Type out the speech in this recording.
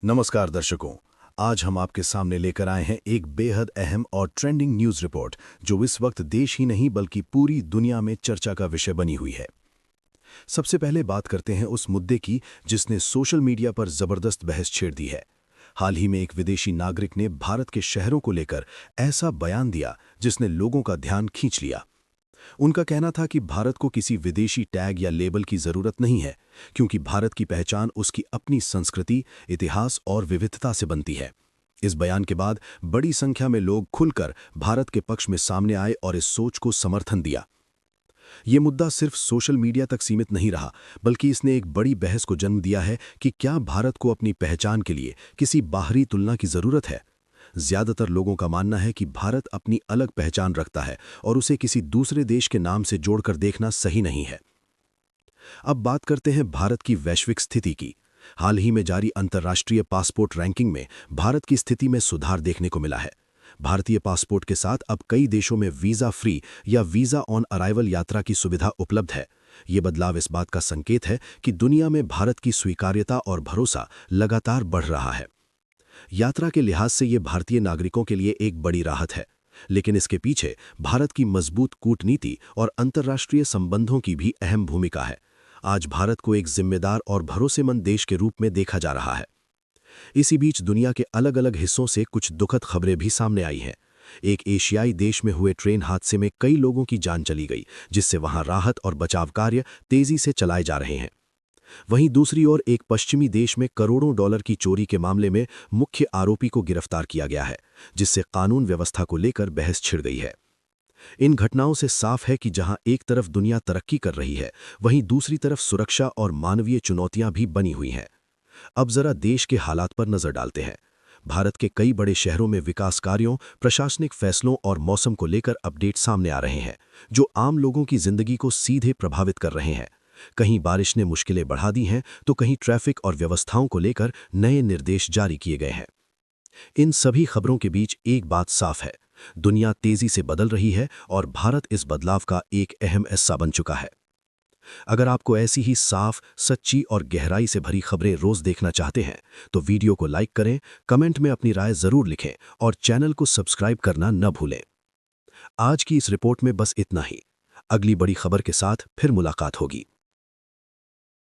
नमस्कार दर्शकों। आज हम आपके सामने लेकर आए हैं एक बेहद अहम और ट्रेंडिंग न्यूज़ रिपोर्ट जो इस वक्त देश ही नहीं बल्कि पूरी दुनिया में चर्चा का विषय बनी हुई है। सबसे पहले बात करते हैं उस मुद्दे की जिसने सोशल मीडिया पर जबरदस्त बहस छेड़ दी है। हाल ही में एक विदेशी नागरिक ने भारत के शहरों को लेकर ऐसा बयान दिया जिसने लोगों का ध्यान खींच लिया। उनका कहना था कि भारत को किसी विदेशी टैग या लेबल की जरूरत नहीं है, क्योंकि भारत की पहचान उसकी अपनी संस्कृति, इतिहास और विविधता से बनती है। इस बयान के बाद बड़ी संख्या में लोग खुलकर भारत के पक्ष में सामने आए और इस सोच को समर्थन दिया। ये मुद्दा सिर्फ सोशल मीडिया तक सीमित नहीं रहा, बल्कि इसने एक बड़ी बहस को जन्म दिया है कि क्या भारत को अपनी पहचान के लिए किसी बाहरी तुलना की जरूरत है। ज्यादातर लोगों का मानना है कि भारत अपनी अलग पहचान रखता है और उसे किसी दूसरे देश के नाम से जोड़कर देखना सही नहीं है। अब बात करते हैं भारत की वैश्विक स्थिति की। हाल ही में जारी अंतर्राष्ट्रीय पासपोर्ट रैंकिंग में भारत की स्थिति में सुधार देखने को मिला है। भारतीय पासपोर्ट के साथ अब कई देशों में वीजा फ्री या वीजा ऑन अराइवल यात्रा की सुविधा उपलब्ध है। ये बदलाव इस बात का संकेत है कि दुनिया में भारत की स्वीकार्यता और भरोसा लगातार बढ़ रहा है। यात्रा के लिहाज से ये भारतीय नागरिकों के लिए एक बड़ी राहत है, लेकिन इसके पीछे भारत की मजबूत कूटनीति और अंतर्राष्ट्रीय संबंधों की भी अहम भूमिका है। आज भारत को एक जिम्मेदार और भरोसेमंद देश के रूप में देखा जा रहा है। इसी बीच दुनिया के अलग अलग हिस्सों से कुछ दुखद खबरें भी सामने आई हैं। एक एशियाई देश में हुए ट्रेन हादसे में कई लोगों की जान चली गई, जिससे वहां राहत और बचाव कार्य तेजी से चलाए जा रहे हैं। वहीं दूसरी ओर एक पश्चिमी देश में करोड़ों डॉलर की चोरी के मामले में मुख्य आरोपी को गिरफ्तार किया गया है, जिससे कानून व्यवस्था को लेकर बहस छिड़ गई है। इन घटनाओं से साफ है कि जहां एक तरफ दुनिया तरक्की कर रही है, वहीं दूसरी तरफ सुरक्षा और मानवीय चुनौतियां भी बनी हुई हैं। अब जरा देश के हालात पर नजर डालते हैं। भारत के कई बड़े शहरों में विकास कार्यों, प्रशासनिक फैसलों और मौसम को लेकर अपडेट सामने आ रहे हैं, जो आम लोगों की जिंदगी को सीधे प्रभावित कर रहे हैं। कहीं बारिश ने मुश्किलें बढ़ा दी हैं, तो कहीं ट्रैफिक और व्यवस्थाओं को लेकर नए निर्देश जारी किए गए हैं। इन सभी खबरों के बीच एक बात साफ है, दुनिया तेजी से बदल रही है और भारत इस बदलाव का एक अहम हिस्सा बन चुका है। अगर आपको ऐसी ही साफ, सच्ची और गहराई से भरी खबरें रोज देखना चाहते हैं, तो वीडियो को लाइक करें, कमेंट में अपनी राय जरूर लिखें और चैनल को सब्सक्राइब करना न भूलें। आज की इस रिपोर्ट में बस इतना ही। अगली बड़ी खबर के साथ फिर मुलाकात होगी।